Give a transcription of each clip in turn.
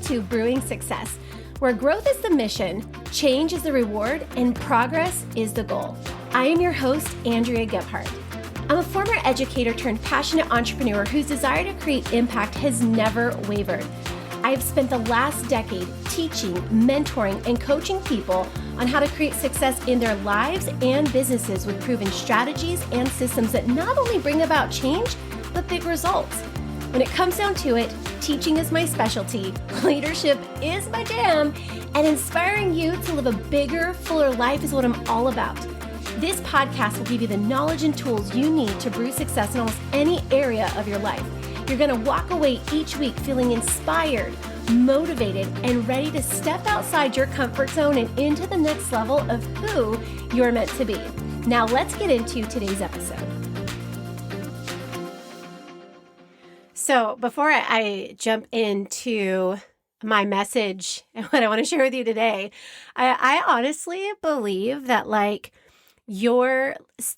to Brewing Success, where growth is the mission, change is the reward, and progress is the goal. I am your host, Andrea Gebhardt. I'm a former educator turned passionate entrepreneur whose desire to create impact has never wavered. I've spent the last decade teaching, mentoring, and coaching people on how to create success in their lives and businesses with proven strategies and systems that not only bring about change, but big results. When it comes down to it, teaching is my specialty, leadership is my jam, and inspiring you to live a bigger, fuller life is what I'm all about. This podcast will give you the knowledge and tools you need to brew success in almost any area of your life. You're going to walk away each week feeling inspired, motivated, and ready to step outside your comfort zone and into the next level of who you're meant to be. Now let's get into today's episode. So before I jump into my message and what I want to share with you today, I honestly believe that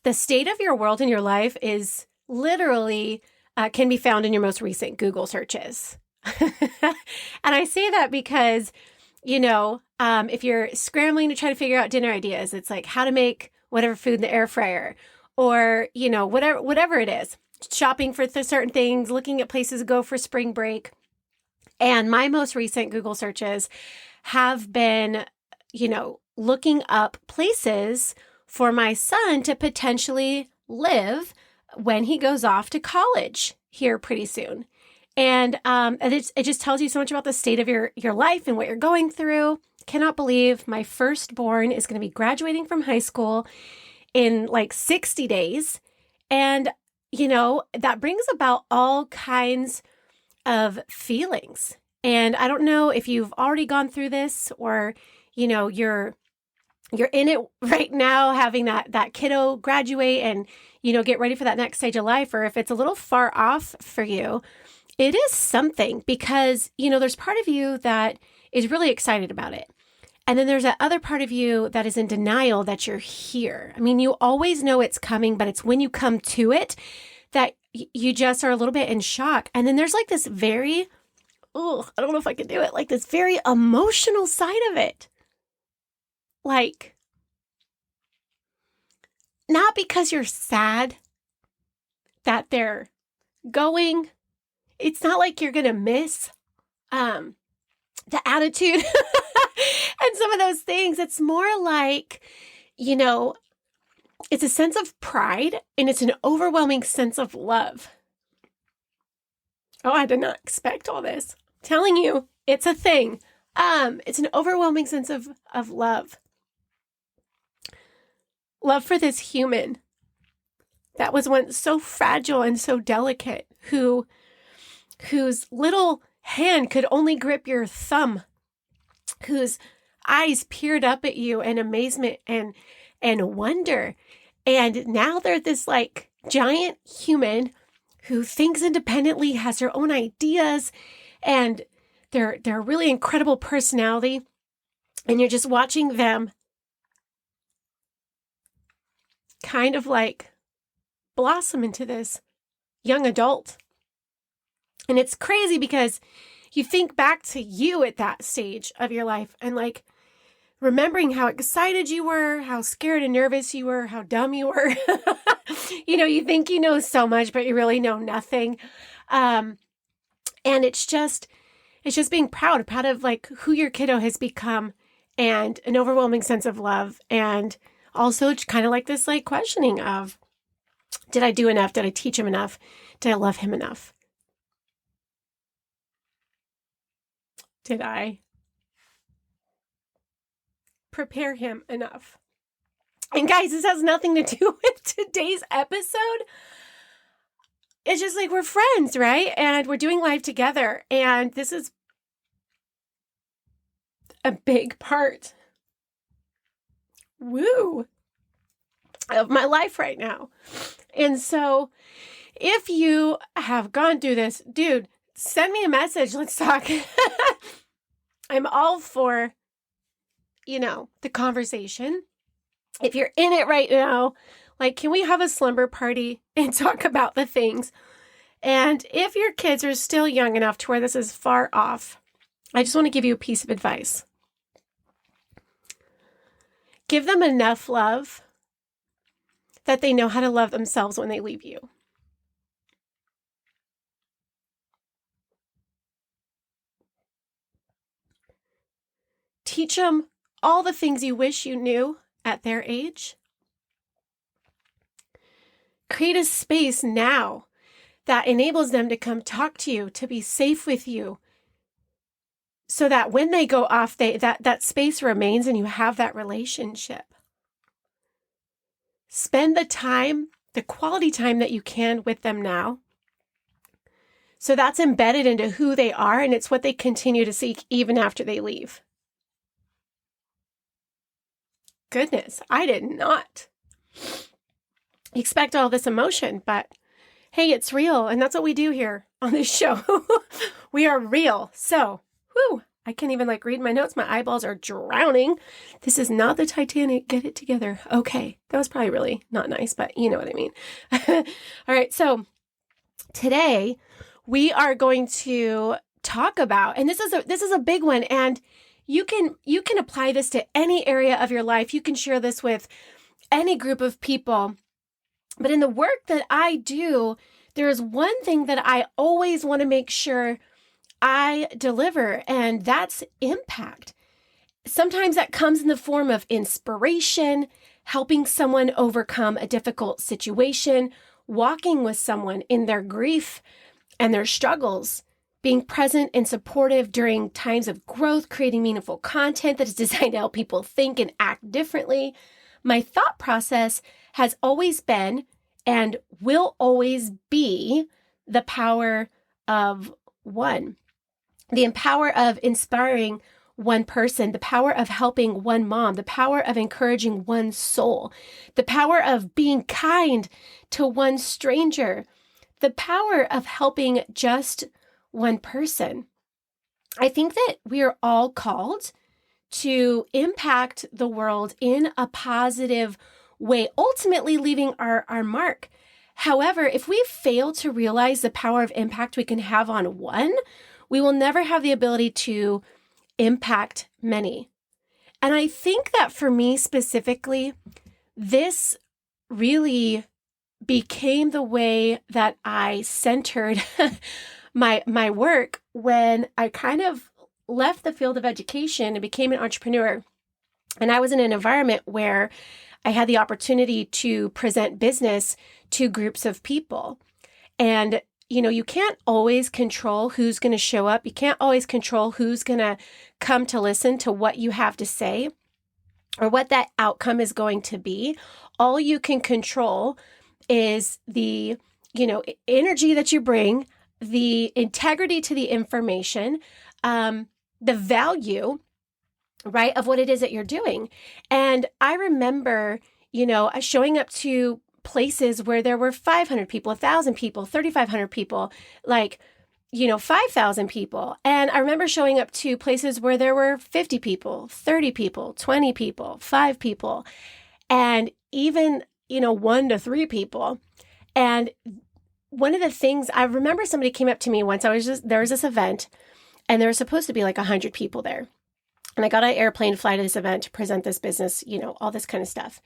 the state of your world and your life is literally can be found in your most recent Google searches. And I say that because, if you're scrambling to try to figure out dinner ideas, it's like how to make whatever food in the air fryer or, whatever it is, shopping for certain things, looking at places to go for spring break. And my most recent Google searches have been, looking up places for my son to potentially live when he goes off to college here pretty soon. And it just tells you so much about the state of your life and what you're going through. Cannot believe my firstborn is going to be graduating from high school in 60 days. And, that brings about all kinds of feelings. And I don't know if you've already gone through this or, you're in it right now, having that kiddo graduate and, get ready for that next stage of life, or if it's a little far off for you, it is something because, there's part of you that is really excited about it. And then there's that other part of you that is in denial that you're here. I mean, you always know it's coming, but it's when you come to it that you just are a little bit in shock. And then there's this very, I don't know if I can do it, this very emotional side of it. Not because you're sad that they're going. It's not like you're going to miss the attitude and some of those things. It's more like, it's a sense of pride and it's an overwhelming sense of love. Oh, I did not expect all this. I'm telling you, it's a thing. It's an overwhelming sense of love. Love for this human that was once so fragile and so delicate, whose little hand could only grip your thumb, whose eyes peered up at you in amazement and wonder. And now they're this giant human who thinks independently, has their own ideas, and they're a really incredible personality. And you're just watching them kind of blossom into this young adult. And it's crazy because you think back to you at that stage of your life and remembering how excited you were, how scared and nervous you were, how dumb you were. You think you know so much, but you really know nothing. And it's just being proud of who your kiddo has become and an overwhelming sense of love. And also kind of this questioning of, did I do enough? Did I teach him enough? Did I love him enough? Did I prepare him enough? And guys, this has nothing to do with today's episode. It's just we're friends, right? And we're doing life together. And this is a big part of my life right now. And so if you have gone through this, dude, send me a message. Let's talk. I'm all for, the conversation. If you're in it right now, can we have a slumber party and talk about the things? And if your kids are still young enough to where this is far off, I just want to give you a piece of advice. Give them enough love that they know how to love themselves when they leave you. Teach them all the things you wish you knew at their age. Create a space now that enables them to come talk to you, to be safe with you, so that when they go off, that space remains and you have that relationship. Spend the time, the quality time that you can with them now. So that's embedded into who they are, and it's what they continue to seek even after they leave. Goodness, I did not expect all this emotion, but hey, it's real. And that's what we do here on this show. We are real. So, I can't even read my notes. My eyeballs are drowning. This is not the Titanic. Get it together. Okay. That was probably really not nice, but you know what I mean. All right. So today we are going to talk about, and this is a big one, and you can apply this to any area of your life. You can share this with any group of people. But in the work that I do, there is one thing that I always want to make sure I deliver, and that's impact. Sometimes that comes in the form of inspiration, helping someone overcome a difficult situation, walking with someone in their grief and their struggles, being present and supportive during times of growth, creating meaningful content that is designed to help people think and act differently. My thought process has always been and will always be the power of one. The power of inspiring one person, the power of helping one mom, the power of encouraging one soul, the power of being kind to one stranger, the power of helping just one person. I think that we are all called to impact the world in a positive way, ultimately leaving our mark. However, if we fail to realize the power of impact we can have on one, we will never have the ability to impact many. And I think that for me specifically, this really became the way that I centered my work when I kind of left the field of education and became an entrepreneur. And I was in an environment where I had the opportunity to present business to groups of people. And you can't always control who's going to show up. You can't always control who's going to come to listen to what you have to say or what that outcome is going to be. All you can control is the, energy that you bring, the integrity to the information, the value, right, of what it is that you're doing. And I remember, showing up to places where there were 500 people, 1,000 people, 3,500 people, 5,000 people. And I remember showing up to places where there were 50 people, 30 people, 20 people, 5 people, and even, 1 to 3 people. And one of the things, I remember somebody came up to me once, there was this event and there was supposed to be 100 people there. And I got on an airplane, fly to this event to present this business, all this kind of stuff.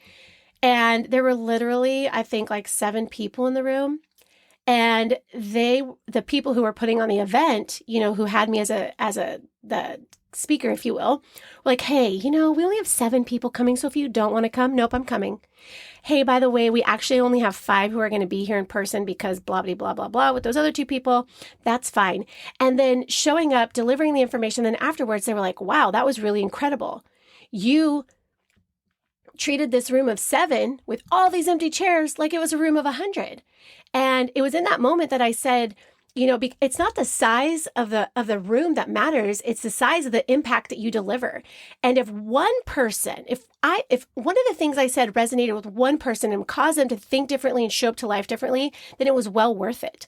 And there were literally, I think, 7 people in the room. And the people who were putting on the event, who had me as the speaker, if you will, were like, hey, we only have 7 people coming. So if you don't want to come, nope, I'm coming. Hey, by the way, we actually only have 5 who are going to be here in person because blah, blah, blah, blah, blah with those other 2 people. That's fine. And then showing up, delivering the information. Then afterwards, they were like, wow, that was really incredible. You treated this room of 7 with all these empty chairs like it was a room of 100. And it was in that moment that I said, it's not the size of the room that matters. It's the size of the impact that you deliver. And if one person, if one of the things I said resonated with one person and caused them to think differently and show up to life differently, then it was well worth it.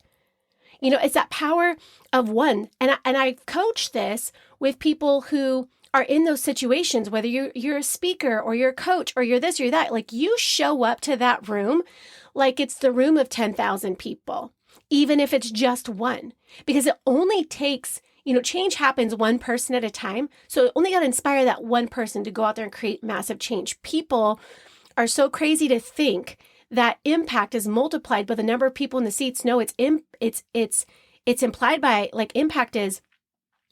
It's that power of one. And I coach this with people who are in those situations, whether you're a speaker or you're a coach or you're this or you're that, you show up to that room like it's the room of 10,000 people, even if it's just one, because it only takes, change happens one person at a time. So only got to inspire that one person to go out there and create massive change. People are so crazy to think that impact is multiplied by the number of people in the seats. No, it's implied by, like, impact is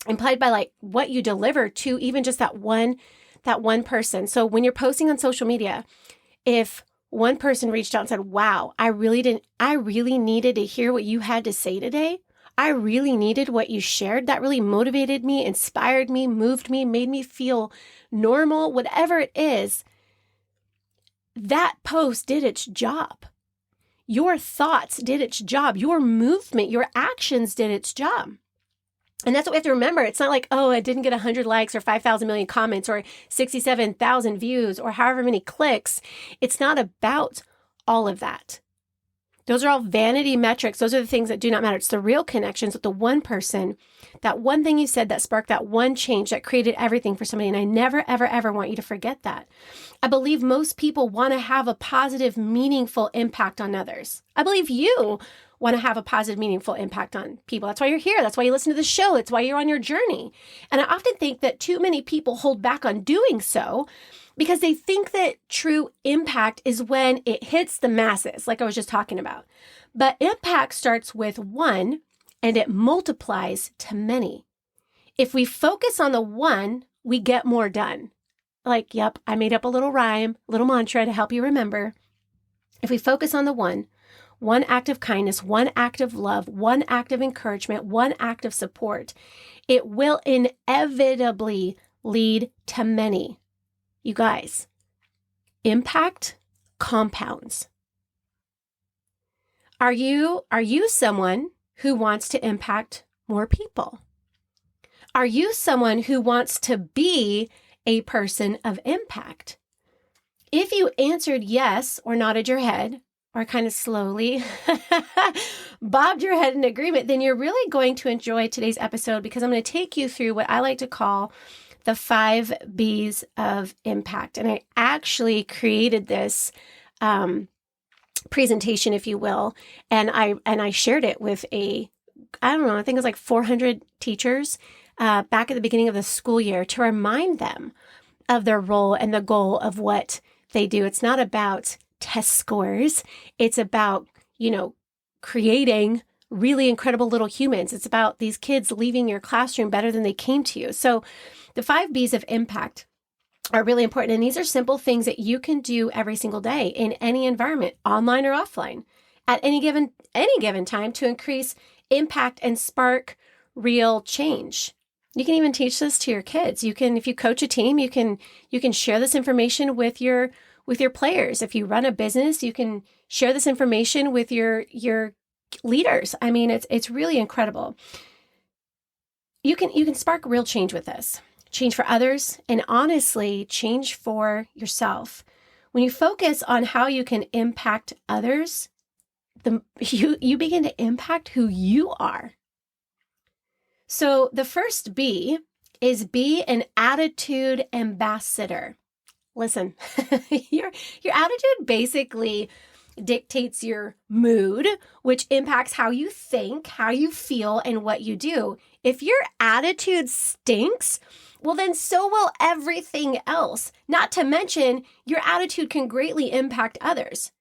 implied by, like, what you deliver to even just that one person. So when you're posting on social media, if one person reached out and said, wow, I really needed to hear what you had to say today. I really needed what you shared. That really motivated me, inspired me, moved me, made me feel normal, whatever it is. That post did its job. Your thoughts did its job. Your movement, your actions did its job. And that's what we have to remember. It's not like, oh, I didn't get 100 likes or 5,000 million comments or 67,000 views or however many clicks. It's not about all of that. Those are all vanity metrics. Those are the things that do not matter. It's the real connections with the one person, that one thing you said that sparked that one change that created everything for somebody. And I never, ever, ever want you to forget that. I believe most people want to have a positive, meaningful impact on others. I believe you want to have a positive, meaningful impact on people. That's why you're here. That's why you listen to the show. That's why you're on your journey. And I often think that too many people hold back on doing so because they think that true impact is when it hits the masses, like I was just talking about. But impact starts with one and it multiplies to many. If we focus on the one, we get more done. Like, yep, I made up a little rhyme, a little mantra to help you remember. If we focus on the one act of kindness, one act of love, one act of encouragement, one act of support, it will inevitably lead to many. You guys, impact compounds. Are you someone who wants to impact more people? Are you someone who wants to be a person of impact? If you answered yes or nodded your head or kind of slowly bobbed your head in agreement, then you're really going to enjoy today's episode because I'm going to take you through what I like to call the 5 B's of impact. And I actually created this presentation, if you will, and I shared it with I think it was like 400 teachers back at the beginning of the school year to remind them of their role and the goal of what they do. It's not about test scores. It's about, creating really incredible little humans. It's about these kids leaving your classroom better than they came to you. So the 5 B's of impact are really important. And these are simple things that you can do every single day in any environment, online or offline, at any given time to increase impact and spark real change. You can even teach this to your kids. You can, if you coach a team, you can share this information with your players. If you run a business, you can share this information with your leaders. I mean, it's really incredible. You can spark real change with this. Change for others, and honestly, change for yourself. When you focus on how you can impact others, you begin to impact who you are. So the first B is be an attitude ambassador. Listen, your attitude basically dictates your mood, which impacts how you think, how you feel, and what you do. If your attitude stinks, well, then so will everything else. Not to mention, your attitude can greatly impact others.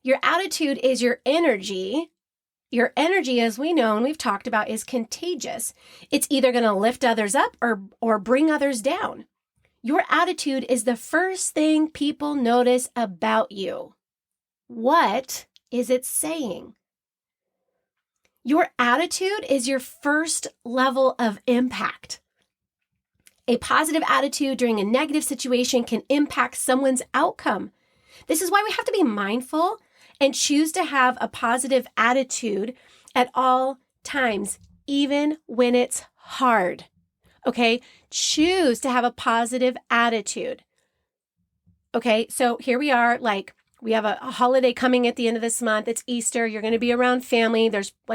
Your attitude is your energy. Your energy, as we know and we've talked about, is contagious. It's either going to lift others up or bring others down. Your attitude is the first thing people notice about you. What is it saying? Your attitude is your first level of impact. A positive attitude during a negative situation can impact someone's outcome. This is why we have to be mindful and choose to have a positive attitude at all times, even when it's hard. Okay? Choose to have a positive attitude. Okay? So here we are, we have a holiday coming at the end of this month. It's Easter. You're going to be around family.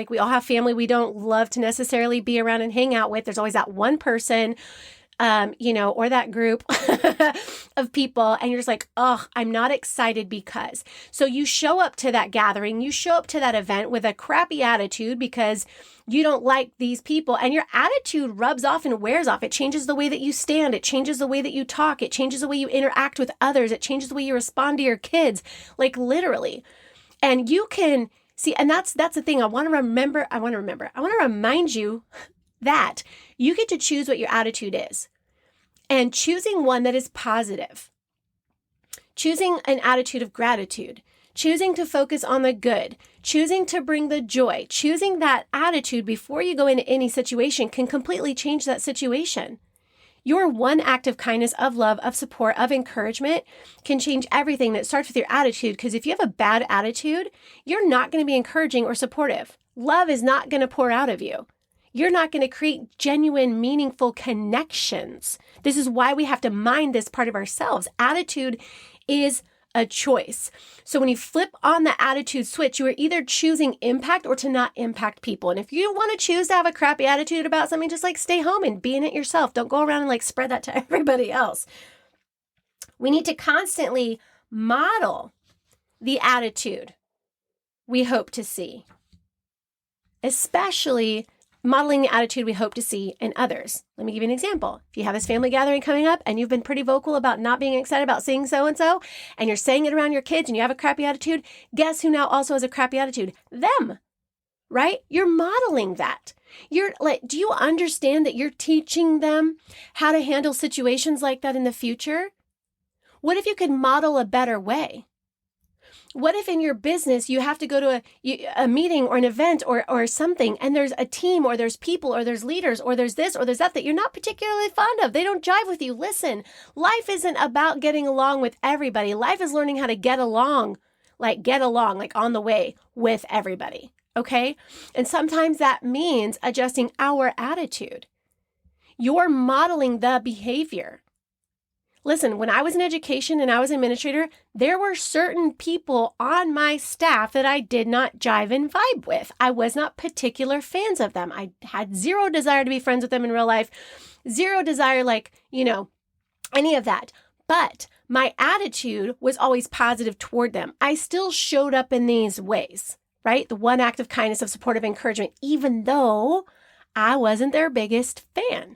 We all have family we don't love to necessarily be around and hang out with. There's always that one person or that group of people, and you're just like, oh, I'm not excited because. So you show up to that gathering, you show up to that event with a crappy attitude because you don't like these people, and your attitude rubs off and wears off. It changes the way that you stand. It changes the way that you talk. It changes the way you interact with others. It changes the way you respond to your kids, like literally. And you can see, and that's the thing. I want to remind you that you get to choose what your attitude is, and choosing one that is positive, choosing an attitude of gratitude, choosing to focus on the good, choosing to bring the joy, choosing that attitude before you go into any situation can completely change that situation. Your one act of kindness, of love, of support, of encouragement can change everything. That starts with your attitude, because if you have a bad attitude, you're not going to be encouraging or supportive. Love is not going to pour out of you. You're not going to create genuine, meaningful connections. This is why we have to mind this part of ourselves. Attitude is a choice. So when you flip on the attitude switch, you are either choosing impact or to not impact people. And if you want to choose to have a crappy attitude about something, just like stay home and be in it yourself. Don't go around and like spread that to everybody else. We need to constantly model the attitude we hope to see, especially modeling the attitude we hope to see in others. Let me give you an example. If you have this family gathering coming up and you've been pretty vocal about not being excited about seeing so-and-so, and you're saying it around your kids and you have a crappy attitude, guess who now also has a crappy attitude? Them, right? You're modeling that. You're like, do you understand that you're teaching them how to handle situations like that in the future? What if you could model a better way? What if in your business you have to go to a meeting or an event or something, and there's a team or there's people or there's leaders or there's this or there's that you're not particularly fond of? They don't jive with you. Listen, life isn't about getting along with everybody. Life is learning how to get along like on the way with everybody. Okay? And sometimes that means adjusting our attitude. You're modeling the behavior. Listen, when I was in education and I was an administrator, there were certain people on my staff that I did not jive and vibe with. I was not particular fans of them. I had zero desire to be friends with them in real life, zero desire, any of that. But my attitude was always positive toward them. I still showed up in these ways, right? The one act of kindness, of supportive encouragement, even though I wasn't their biggest fan.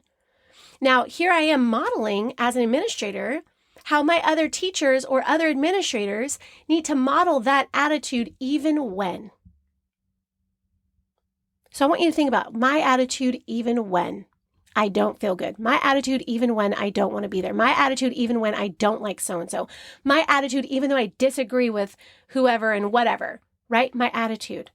Now, here I am modeling as an administrator how my other teachers or other administrators need to model that attitude even when. So I want you to think about my attitude even when I don't feel good. My attitude even when I don't want to be there. My attitude even when I don't like so-and-so. My attitude even though I disagree with whoever and whatever, right? My attitude.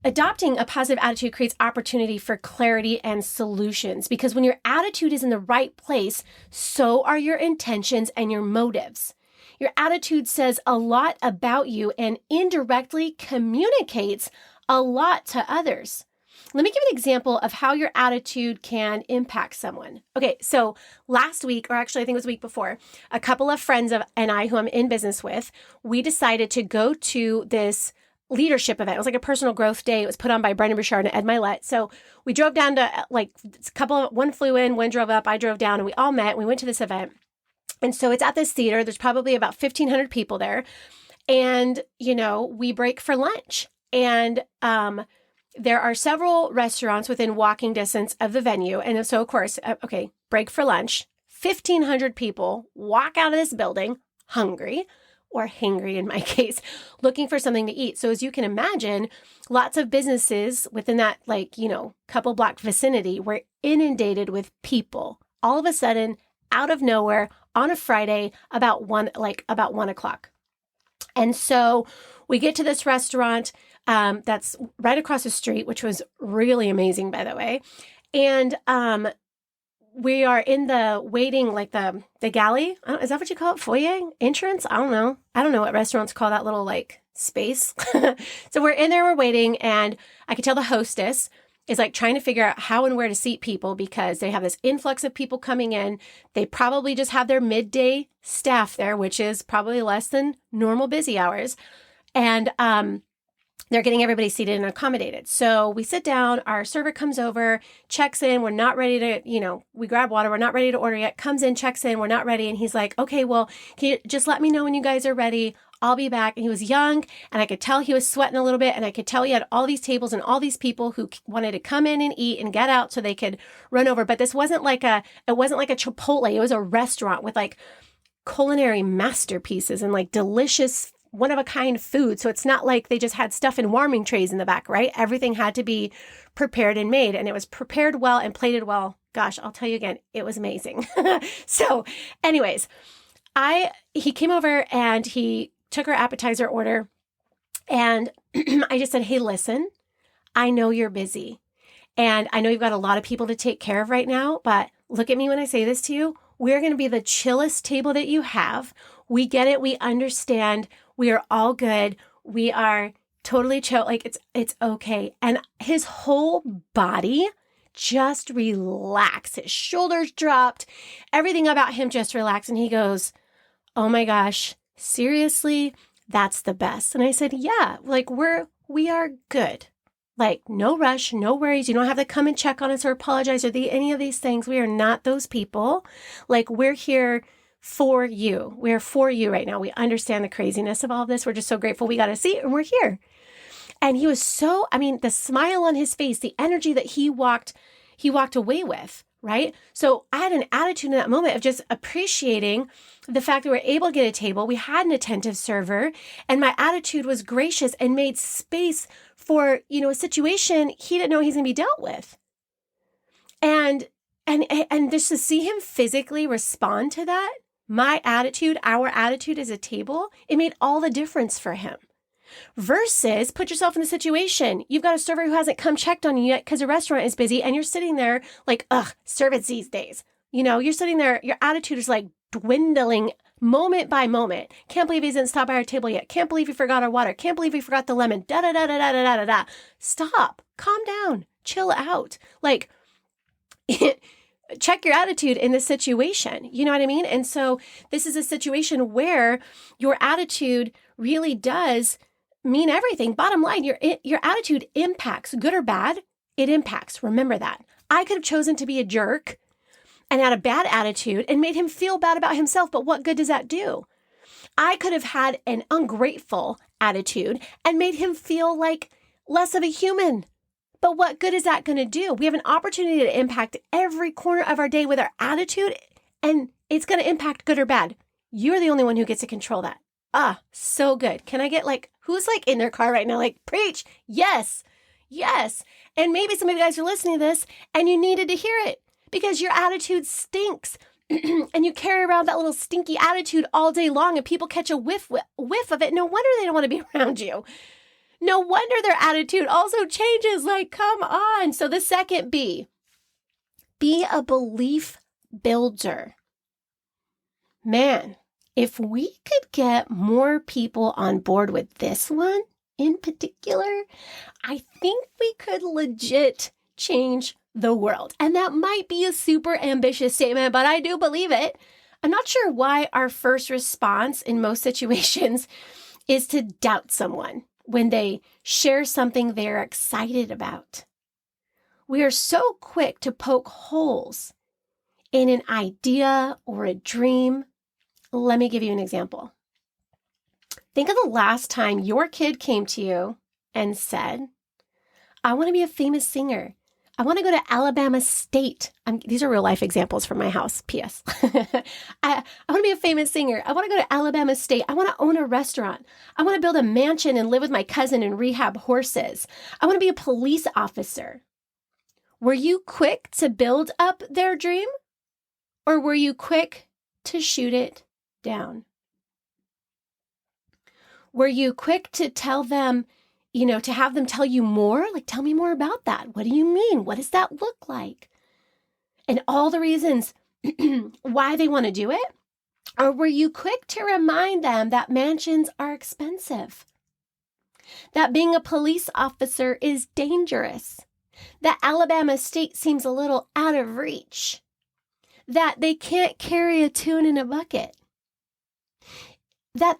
Adopting a positive attitude creates opportunity for clarity and solutions, because when your attitude is in the right place, so are your intentions and your motives. Your attitude says a lot about you and indirectly communicates a lot to others. Let me give an example of how your attitude can impact someone. Okay, so last week, or actually I think it was the week before, a couple of friends and I who I'm in business with, we decided to go to this leadership event. It was like a personal growth day. It was put on by Brendan Burchard and Ed Milet. So we drove down to one flew in, one drove up, I drove down, and we all met. We went to this event. And so it's at this theater. There's probably about 1,500 people there. And, we break for lunch. And there are several restaurants within walking distance of the venue. And so, of course, break for lunch. 1,500 people walk out of this building hungry, or hangry in my case, looking for something to eat. So as you can imagine, lots of businesses within that couple block vicinity were inundated with people all of a sudden, out of nowhere, on a Friday about 1 o'clock. And so we get to this restaurant that's right across the street, which was really amazing, by the way. And we are in the waiting, the galley. Is that what you call it? Foyer? Entrance? I don't know. I don't know what restaurants call that little space. So we're in there, we're waiting, and I could tell the hostess is trying to figure out how and where to seat people, because they have this influx of people coming in. They probably just have their midday staff there, which is probably less than normal busy hours. And they're getting everybody seated and accommodated. So we sit down, our server comes over, checks in. We're not ready to, we grab water. We're not ready to order yet. Comes in, checks in. We're not ready. And he's like, okay, well, can you just let me know when you guys are ready? I'll be back. And he was young, and I could tell he was sweating a little bit. And I could tell he had all these tables and all these people who wanted to come in and eat and get out so they could run over. But this wasn't like a Chipotle. It was a restaurant with like culinary masterpieces and like delicious one-of-a-kind food. So it's not like they just had stuff in warming trays in the back, right? Everything had to be prepared and made, and it was prepared well and plated well. Gosh, I'll tell you again, it was amazing. So anyways, he came over and he took our appetizer order, and I just said, hey, listen, I know you're busy, and I know you've got a lot of people to take care of right now, but look at me when I say this to you. We're going to be the chillest table that you have. We get it. We understand. We are all good. We are totally chill. Like it's okay. And his whole body just relaxed. His shoulders dropped. Everything about him just relaxed. And he goes, oh my gosh, seriously? That's the best. And I said, yeah, like we are good. Like no rush, no worries. You don't have to come and check on us or apologize or any of these things. We are not those people. Like we're here for you. We're for you right now. We understand the craziness of all of this. We're just so grateful we got a seat and we're here. And he was the smile on his face, the energy that he walked away with, right? So I had an attitude in that moment of just appreciating the fact that we were able to get a table. We had an attentive server, and my attitude was gracious and made space for, a situation he didn't know he's going to be dealt with. And just to see him physically respond to that, my attitude, our attitude as a table, it made all the difference for him. Versus put yourself in the situation. You've got a server who hasn't come checked on you yet because the restaurant is busy, and you're sitting there like, servants these days. You're sitting there, your attitude is like dwindling moment by moment. Can't believe he hasn't stopped by our table yet. Can't believe he forgot our water. Can't believe he forgot the lemon. Da da da da da da da da. Stop. Calm down. Chill out. Like check your attitude in this situation. You know what I mean? And so this is a situation where your attitude really does mean everything. Bottom line, your attitude impacts, good or bad, it impacts. Remember that. I could have chosen to be a jerk and had a bad attitude and made him feel bad about himself, but what good does that do? I could have had an ungrateful attitude and made him feel like less of a human. But what good is that going to do? We have an opportunity to impact every corner of our day with our attitude, and it's going to impact good or bad. You're the only one who gets to control that. So good. Can I get who's in their car right now? Preach. Yes. Yes. And maybe some of you guys are listening to this and you needed to hear it because your attitude stinks and you carry around that little stinky attitude all day long and people catch a whiff of it. No wonder they don't want to be around you. No wonder their attitude also changes. Come on. So the second B, be a belief builder. Man, if we could get more people on board with this one in particular, I think we could legit change the world. And that might be a super ambitious statement, but I do believe it. I'm not sure why our first response in most situations is to doubt someone when they share something they're excited about. We are so quick to poke holes in an idea or a dream. Let me give you an example. Think of the last time your kid came to you and said, I want to be a famous singer. I want to go to Alabama State. These are real life examples from my house. P.S. I want to be a famous singer. I want to go to Alabama State. I want to own a restaurant. I want to build a mansion and live with my cousin and rehab horses. I want to be a police officer. Were you quick to build up their dream? Or were you quick to shoot it down? Were you quick to tell them, to have them tell you more? Tell me more about that. What do you mean? What does that look like? And all the reasons why they want to do it? Or were you quick to remind them that mansions are expensive? That being a police officer is dangerous? That Alabama State seems a little out of reach? That they can't carry a tune in a bucket? That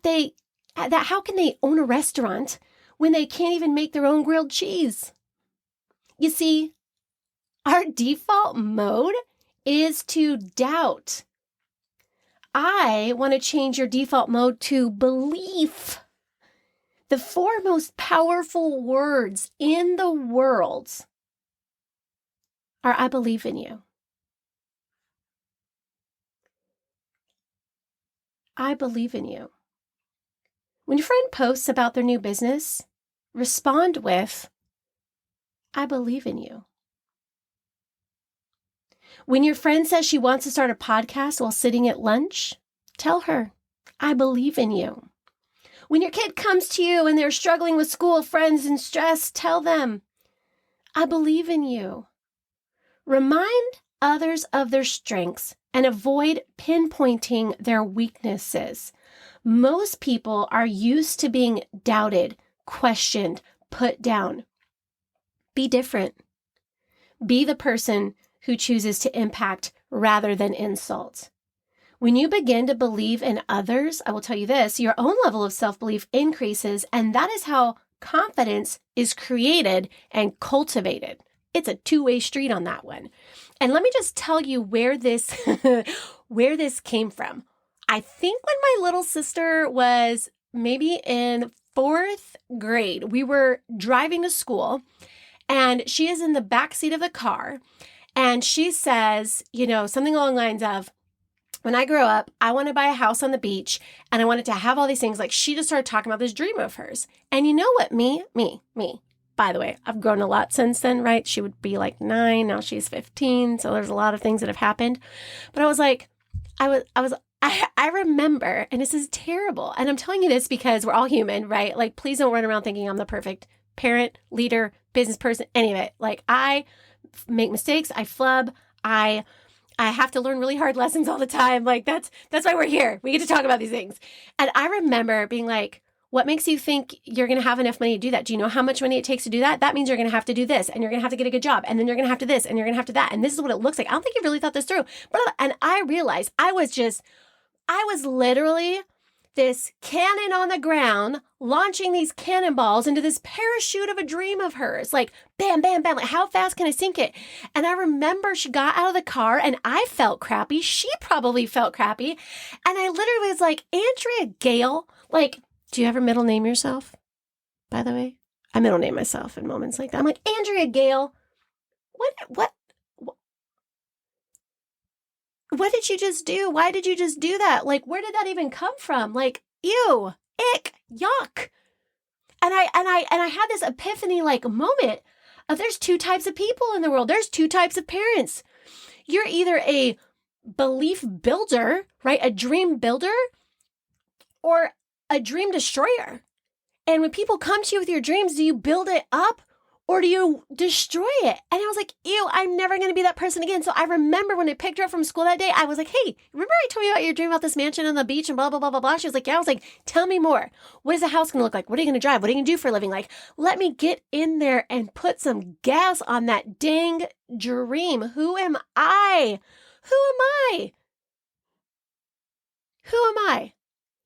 how can they own a restaurant when they can't even make their own grilled cheese? You see, our default mode is to doubt. I want to change your default mode to belief. The 4 most powerful words in the world are I believe in you. I believe in you. When your friend posts about their new business, respond with, I believe in you. When your friend says she wants to start a podcast while sitting at lunch, tell her, I believe in you. When your kid comes to you and they're struggling with school, friends, and stress, tell them, I believe in you. Remind others of their strengths and avoid pinpointing their weaknesses. Most people are used to being doubted, questioned, put down. Be different. Be the person who chooses to impact rather than insult. When you begin to believe in others, I will tell you this, your own level of self-belief increases, and that is how confidence is created and cultivated. It's a two-way street on that one. And let me just tell you where this came from. I think when my little sister was maybe in 4th grade, we were driving to school, and she is in the back seat of the car, and she says, something along the lines of, when I grow up, I want to buy a house on the beach, and I wanted to have all these things. Like, she just started talking about this dream of hers. And you know what? Me. By the way, I've grown a lot since then, right? She would be like 9. Now she's 15. So there's a lot of things that have happened. But I was like, I remember, and this is terrible. And I'm telling you this because we're all human, right? Like, please don't run around thinking I'm the perfect parent, leader, business person, any of it. Like, I make mistakes. I flub. I have to learn really hard lessons all the time. Like, that's why we're here. We get to talk about these things. And I remember being like, what makes you think you're going to have enough money to do that? Do you know how much money it takes to do that? That means you're going to have to do this, and you're going to have to get a good job, and then you're going to have to this, and you're going to have to that. And this is what it looks like. I don't think you really thought this through. And I realized I was literally this cannon on the ground, launching these cannonballs into this parachute of a dream of hers. Like, bam, bam, bam. Like, how fast can I sink it? And I remember she got out of the car, and I felt crappy. She probably felt crappy. And I literally was like, Andrea Gale, like, do you ever middle name yourself, by the way? I middle name myself in moments like that. I'm like, Andrea Gale, what did you just do? Why did you just do that? Like, where did that even come from? Like, ew, ick, yuck. And I had this epiphany like moment of there's 2 types of people in the world. There's 2 types of parents. You're either a belief builder, right? A dream builder, or a dream destroyer. And when people come to you with your dreams, do you build it up or do you destroy it? And I was like, ew, I'm never going to be that person again. So I remember when I picked her up from school that day, I was like, hey, remember I told you about your dream about this mansion on the beach and blah, blah, blah, blah, blah. She was like, yeah. I was like, tell me more. What is the house going to look like? What are you going to drive? What are you going to do for a living? Like, let me get in there and put some gas on that dang dream. Who am I?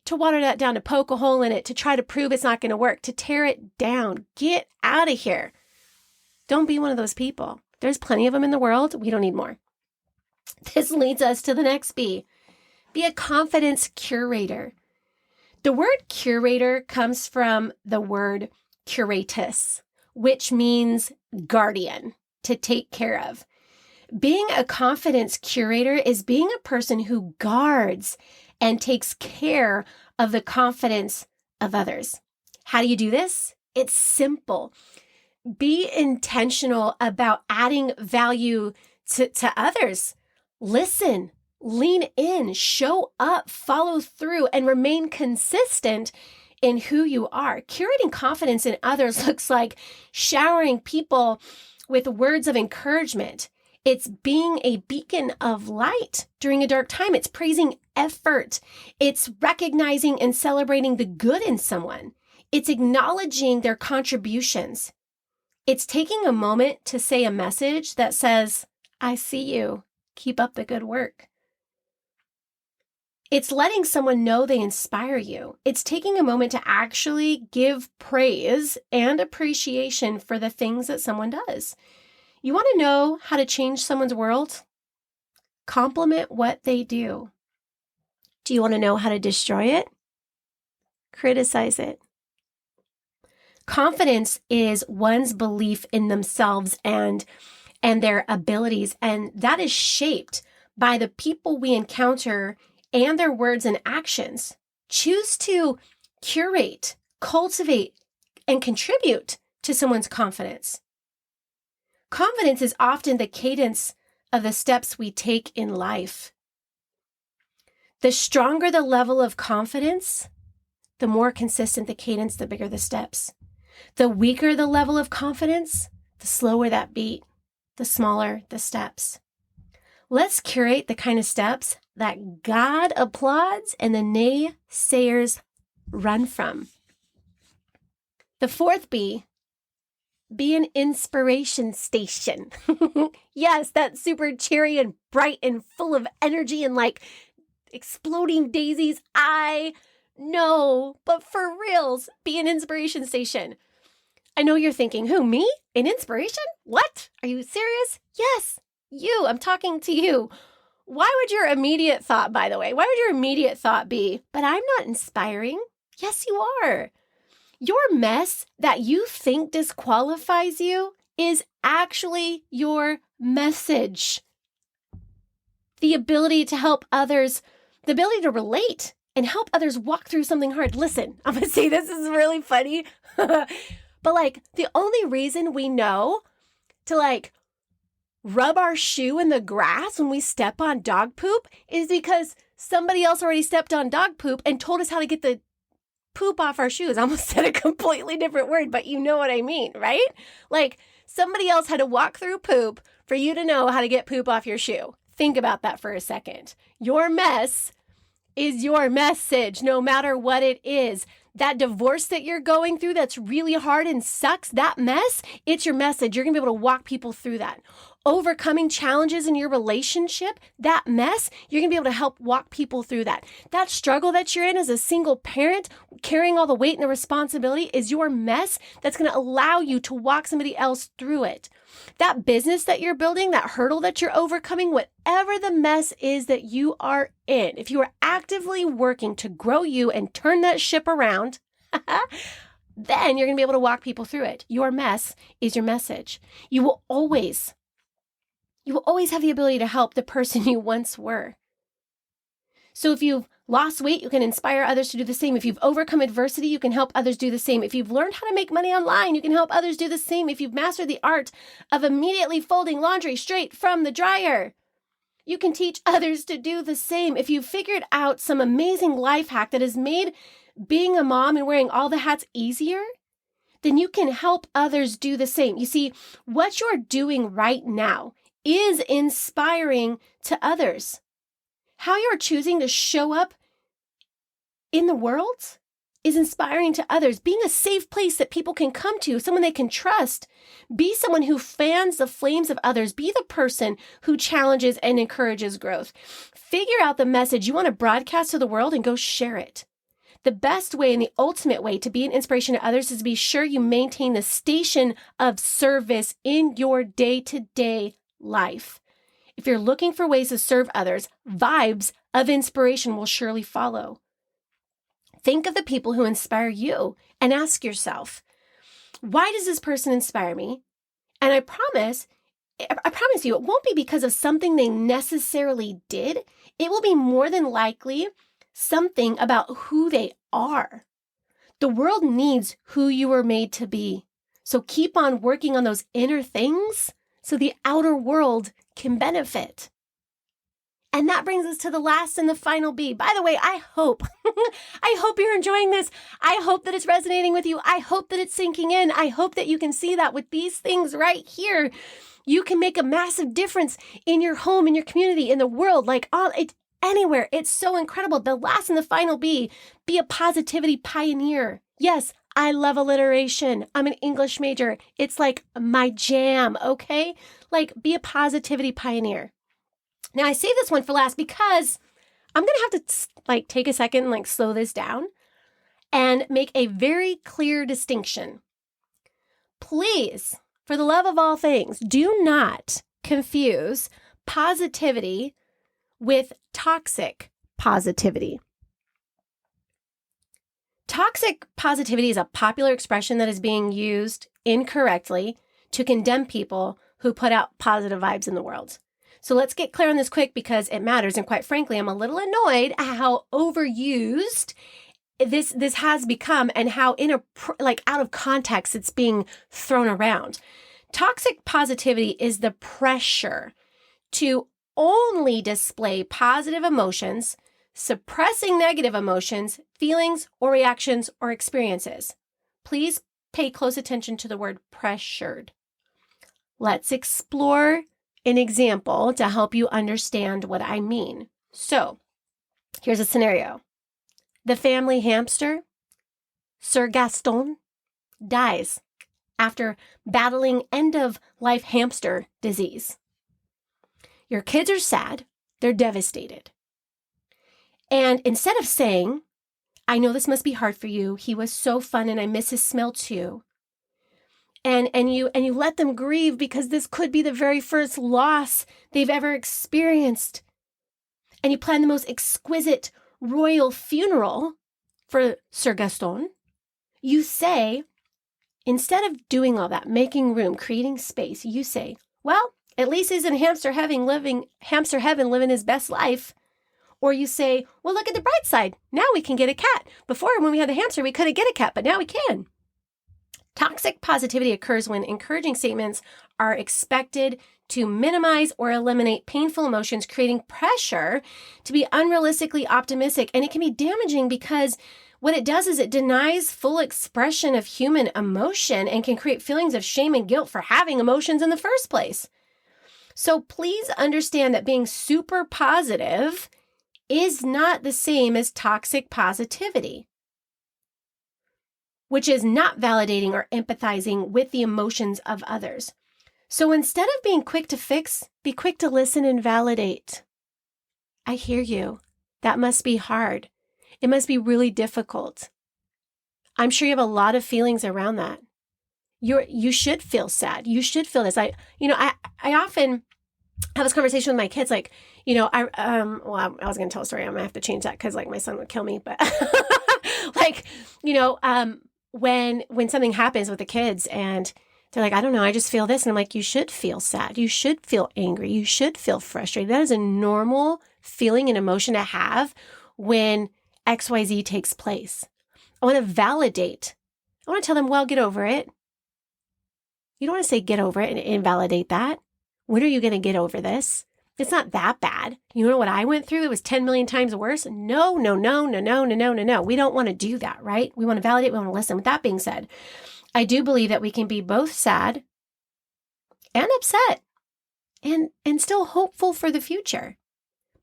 To water that down, to poke a hole in it, to try to prove it's not going to work, to tear it down. Get out of here. Don't be one of those people. There's plenty of them in the world. We don't need more. This leads us to the next B. Be a confidence curator. The word curator comes from the word curatus, which means guardian, to take care of. Being a confidence curator is being a person who guards and takes care of the confidence of others. How do you do this? It's simple. Be intentional about adding value to others. Listen, lean in, show up, follow through, and remain consistent in who you are. Curating confidence in others looks like showering people with words of encouragement. It's being a beacon of light during a dark time. It's praising effort. It's recognizing and celebrating the good in someone. It's acknowledging their contributions. It's taking a moment to say a message that says, I see you. Keep up the good work. It's letting someone know they inspire you. It's taking a moment to actually give praise and appreciation for the things that someone does. You want to know how to change someone's world? Compliment what they do. Do you want to know how to destroy it? Criticize it. Confidence is one's belief in themselves and their abilities, and that is shaped by the people we encounter and their words and actions. Choose to curate, cultivate, and contribute to someone's confidence. Confidence is often the cadence of the steps we take in life. The stronger the level of confidence, the more consistent the cadence, the bigger the steps. The weaker the level of confidence, the slower that beat, the smaller the steps. Let's curate the kind of steps that God applauds and the naysayers run from. The fourth B, be an inspiration station. Yes, that's super cheery and bright and full of energy and like exploding daisies. I know, but for reals, be an inspiration station. I know you're thinking, who, me? An inspiration? What? Are you serious? Yes, you. I'm talking to you. Why would your immediate thought, by the way, why would your immediate thought be, but I'm not inspiring? Yes, you are. Your mess that you think disqualifies you is actually your message. The ability to help others, the ability to relate and help others walk through something hard. Listen, I'm going to say this is really funny, but like the only reason we know to like rub our shoe in the grass when we step on dog poop is because somebody else already stepped on dog poop and told us how to get the poop off our shoes. I almost said a completely different word, but you know what I mean, right? Like somebody else had to walk through poop for you to know how to get poop off your shoe. Think about that for a second. Your mess is your message, no matter what it is. That divorce that you're going through that's really hard and sucks, that mess, it's your message. You're going to be able to walk people through that. Overcoming challenges in your relationship, that mess, you're going to be able to help walk people through that. That struggle that you're in as a single parent, carrying all the weight and the responsibility is your mess that's going to allow you to walk somebody else through it. That business that you're building, that hurdle that you're overcoming, whatever the mess is that you are in, if you are actively working to grow you and turn that ship around, then you're going to be able to walk people through it. Your mess is your message. You will always have the ability to help the person you once were. So if you've lost weight, you can inspire others to do the same. If you've overcome adversity, you can help others do the same. If you've learned how to make money online, you can help others do the same. If you've mastered the art of immediately folding laundry straight from the dryer, you can teach others to do the same. If you've figured out some amazing life hack that has made being a mom and wearing all the hats easier, then you can help others do the same. You see, what you're doing right now is inspiring to others. How you're choosing to show up in the world is inspiring to others. Being a safe place that people can come to, someone they can trust. Be someone who fans the flames of others. Be the person who challenges and encourages growth. Figure out the message you want to broadcast to the world and go share it. The best way and the ultimate way to be an inspiration to others is to be sure you maintain the station of service in your day-to-day life. If you're looking for ways to serve others, vibes of inspiration will surely follow. Think of the people who inspire you and ask yourself, why does this person inspire me? And I promise you, it won't be because of something they necessarily did. It will be more than likely something about who they are. The world needs who you were made to be. So keep on working on those inner things so the outer world can benefit. And that brings us to the last and the final B. By the way, I hope you're enjoying this. I hope that it's resonating with you. I hope that it's sinking in. I hope that you can see that with these things right here, you can make a massive difference in your home, in your community, in the world, anywhere. It's so incredible. The last and the final B, be a positivity pioneer. Yes, I love alliteration. I'm an English major. It's like my jam, okay? Like, be a positivity pioneer. Now, I save this one for last because I'm going to have to take a second and slow this down and make a very clear distinction. Please, for the love of all things, do not confuse positivity with toxic positivity. Toxic positivity is a popular expression that is being used incorrectly to condemn people who put out positive vibes in the world. So let's get clear on this quick because it matters. And quite frankly, I'm a little annoyed at how overused this has become and how out of context it's being thrown around. Toxic positivity is the pressure to only display positive emotions, suppressing negative emotions, feelings, or reactions or experiences. Please pay close attention to the word pressured. Let's explore an example to help you understand what I mean. So, here's a scenario. The family hamster, Sir Gaston, dies after battling end-of-life hamster disease. Your kids are sad. They're devastated. And instead of saying, I know this must be hard for you. He was so fun and I miss his smell too. And you let them grieve because this could be the very first loss they've ever experienced. And you plan the most exquisite royal funeral for Sir Gaston. You say, instead of doing all that, making room, creating space, you say, well, at least he's in hamster heaven living his best life. Or you say, well, look at the bright side. Now we can get a cat. Before, when we had the hamster, we couldn't get a cat, but now we can. Toxic positivity occurs when encouraging statements are expected to minimize or eliminate painful emotions, creating pressure to be unrealistically optimistic. And it can be damaging because what it does is it denies full expression of human emotion and can create feelings of shame and guilt for having emotions in the first place. So please understand that being super positive is not the same as toxic positivity, which is not validating or empathizing with the emotions of others. So instead of being quick to fix, be quick to listen and validate. I hear you. That must be hard. It must be really difficult. I'm sure you have a lot of feelings around that. You should feel sad. You should feel this. I often have this conversation with my kids, I was going to tell a story. I'm going to have to change that because my son would kill me. But when something happens with the kids and they're like, I don't know, I just feel this. And I'm like, you should feel sad. You should feel angry. You should feel frustrated. That is a normal feeling and emotion to have when XYZ takes place. I want to validate. I want to tell them, well, get over it. You don't want to say get over it and invalidate that. When are you going to get over this? It's not that bad. You know what I went through? It was 10 million times worse. No. We don't want to do that, right? We want to validate. We want to listen. With that being said, I do believe that we can be both sad and upset and still hopeful for the future,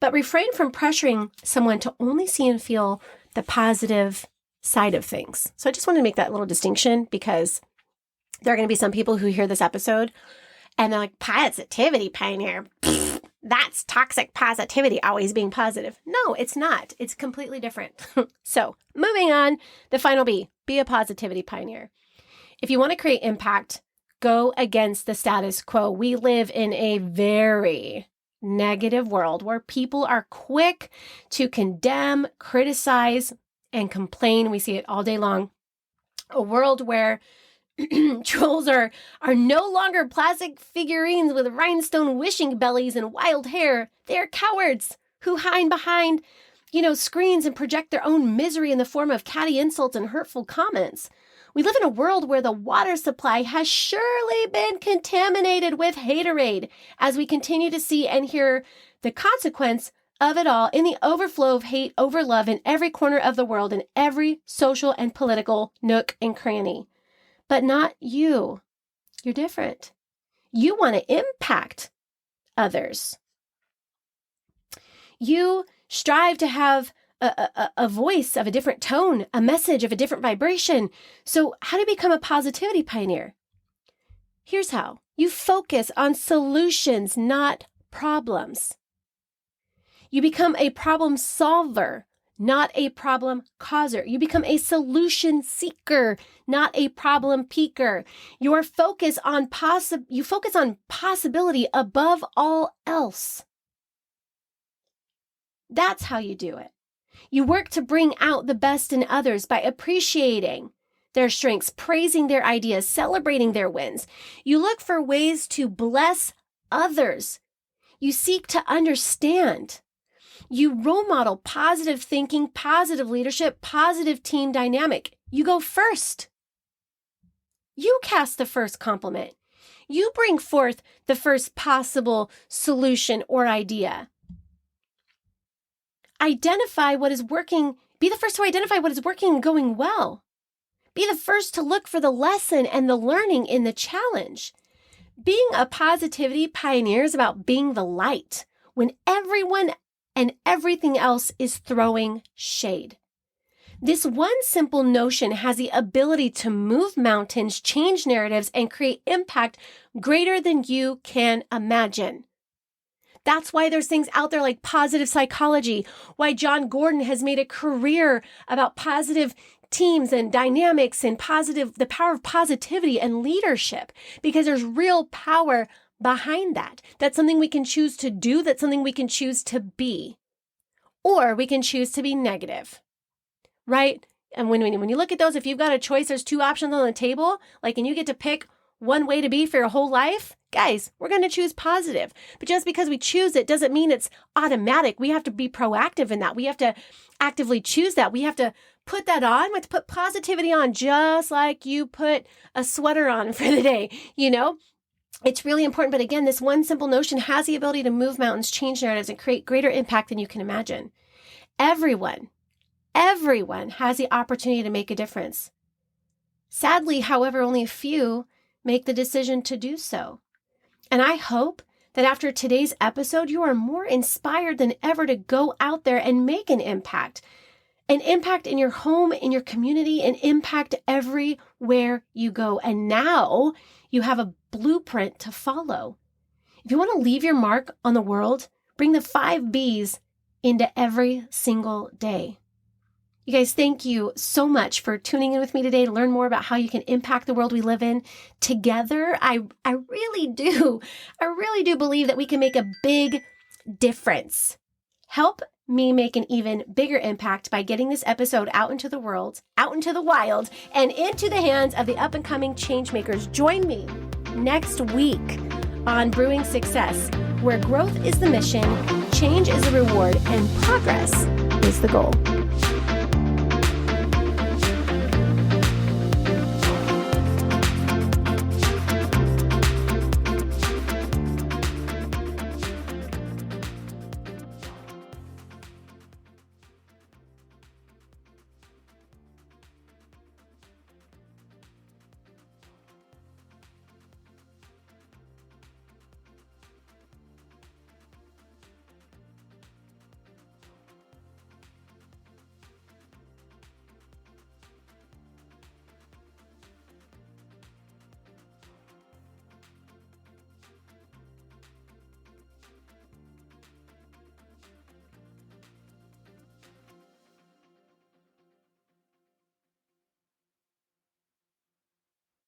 but refrain from pressuring someone to only see and feel the positive side of things. So I just wanted to make that little distinction because there are going to be some people who hear this episode and they're like, positivity pioneer. That's toxic positivity, always being positive. No, it's not. It's completely different. So moving on, the final B, be a positivity pioneer. If you want to create impact, go against the status quo. We live in a very negative world where people are quick to condemn, criticize, and complain. We see it all day long. A world where trolls are no longer plastic figurines with rhinestone wishing bellies and wild hair. They are cowards who hide behind, screens and project their own misery in the form of catty insults and hurtful comments. We live in a world where the water supply has surely been contaminated with haterade, as we continue to see and hear the consequence of it all in the overflow of hate over love in every corner of the world, in every social and political nook and cranny. But not you. You're different. You want to impact others. You strive to have a voice of a different tone, a message of a different vibration. So how do you become a positivity pioneer? Here's how. You focus on solutions, not problems. You become a problem solver, not a problem causer. You become a solution seeker, not a problem peaker. You focus on possibility above all else. That's how you do it. You work to bring out the best in others by appreciating their strengths, praising their ideas, celebrating their wins. You look for ways to bless others. You seek to understand. You role model positive thinking, positive leadership, positive team dynamic. You go first. You cast the first compliment. You bring forth the first possible solution or idea. Identify what is working. Be the first to identify what is working and going well. Be the first to look for the lesson and the learning in the challenge. Being a positivity pioneer is about being the light when everyone and everything else is throwing shade. This one simple notion has the ability to move mountains, change narratives, and create impact greater than you can imagine. That's why there's things out there like positive psychology, why John Gordon has made a career about positive teams and dynamics and the power of positivity and leadership, because there's real power behind that. That's something we can choose to do. That's something we can choose to be, or we can choose to be negative, right? And when you look at those, if you've got a choice, there's two options on the table, and you get to pick one way to be for your whole life. Guys, we're going to choose positive. But just because we choose it doesn't mean it's automatic. We have to be proactive in that. We have to actively choose that. We have to put that on. We have to put positivity on, just like you put a sweater on for the day, It's really important. But again, this one simple notion has the ability to move mountains, change narratives, and create greater impact than you can imagine. Everyone has the opportunity to make a difference. Sadly, however, only a few make the decision to do so. And I hope that after today's episode, you are more inspired than ever to go out there and make an impact in your home, in your community, an impact everywhere you go. And now you have a blueprint to follow. If you want to leave your mark on the world, bring the 5 B's into every single day. You guys, thank you so much for tuning in with me today to learn more about how you can impact the world we live in together. I really do believe that we can make a big difference. Help me make an even bigger impact by getting this episode out into the world, out into the wild, and into the hands of the up-and-coming change makers. Join me next week on Brewing Success, where growth is the mission, change is the reward, and progress is the goal.